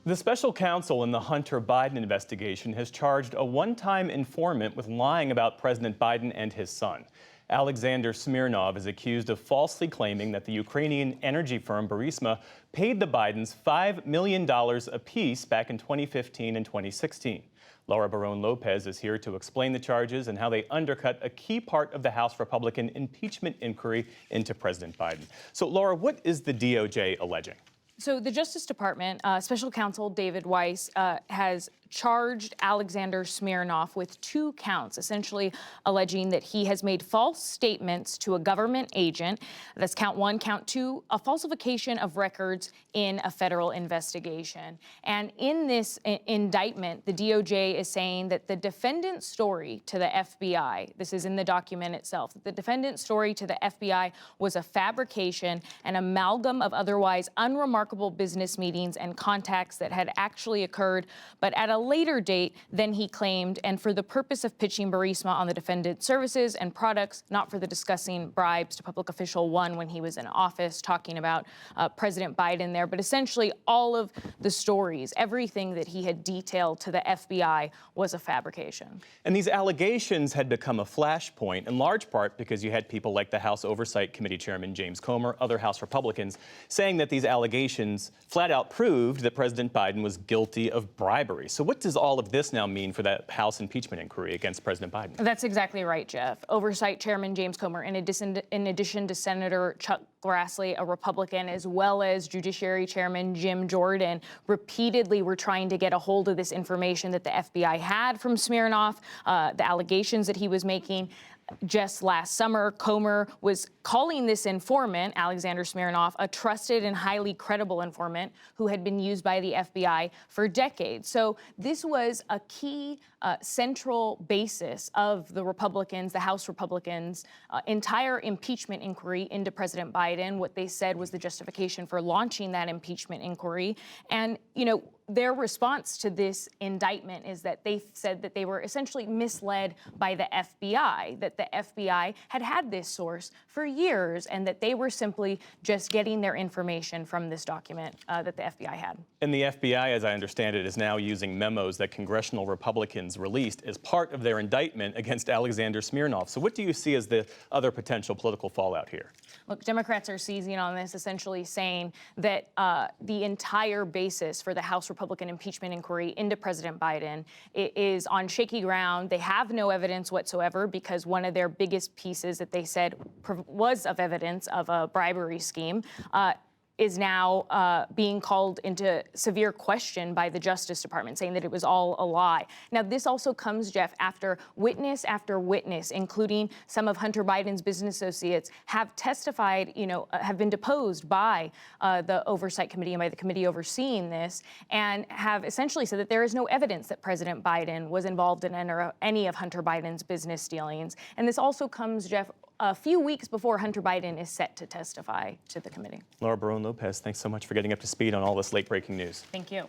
The special counsel in the Hunter Biden investigation has charged a one-time informant with lying about President Biden and his son. Alexander Smirnov is accused of falsely claiming that the Ukrainian energy firm Burisma paid the Bidens $5 million apiece back in 2015 and 2016. Laura Barone Lopez is here to explain the charges and how they undercut a key part of the House Republican impeachment inquiry into President Biden. So, Laura, what is the DOJ alleging? So the Justice Department, Special Counsel David Weiss, has charged Alexander Smirnov with 2 counts, essentially alleging that he has made false statements to a government agent. That's count 1. Count 2, a falsification of records in a federal investigation. And in this indictment, the DOJ is saying that the defendant's story to the FBI, this is in the document itself, the defendant's story to the FBI was a fabrication, an amalgam of otherwise unremarkable business meetings and contacts that had actually occurred, but at a later date than he claimed, and for the purpose of pitching Burisma on the defendant's services and products, not for the discussing bribes to public official 1 when he was in office, talking about President Biden there. But essentially all of the stories, everything that he had detailed to the FBI was a fabrication. And these allegations had become a flashpoint, in large part because you had people like the House Oversight Committee Chairman James Comer, other House Republicans, saying that these allegations flat out proved that President Biden was guilty of bribery. So what does all of this now mean for that House impeachment inquiry against President Biden? That's exactly right, Jeff. Oversight Chairman James Comer, in addition to Senator Chuck Grassley, a Republican, as well as Judiciary Chairman Jim Jordan, repeatedly were trying to get a hold of this information that the FBI had from Smirnov, the allegations that he was making. Just last summer, Comer was calling this informant, Alexander Smirnov, a trusted and highly credible informant who had been used by the FBI for decades. So this was a key central basis of the Republicans, the House Republicans' entire impeachment inquiry into President Biden. What they said was the justification for launching that impeachment inquiry. And, you know, their response to this indictment is that they said that they were essentially misled by the FBI, that the FBI had this source for years, and that they were simply just getting their information from this document that the FBI had. And the FBI, as I understand it, is now using memos that congressional Republicans released as part of their indictment against Alexander Smirnov. So what do you see as the other potential political fallout here? Look, Democrats are seizing on this, essentially saying that the entire basis for the House Republican impeachment inquiry into President Biden is on shaky ground. They have no evidence whatsoever because one of their biggest pieces that they said was of evidence of a bribery scheme is now being called into severe question by the Justice Department, saying that it was all a lie. Now, this also comes, Jeff, after witness, including some of Hunter Biden's business associates, have testified, have been deposed by the Oversight Committee and by the committee overseeing this, and have essentially said that there is no evidence that President Biden was involved in any of Hunter Biden's business dealings. And this also comes, Jeff, a few weeks before Hunter Biden is set to testify to the committee. Laura Barone Lopez, thanks so much for getting up to speed on all this late-breaking news. Thank you.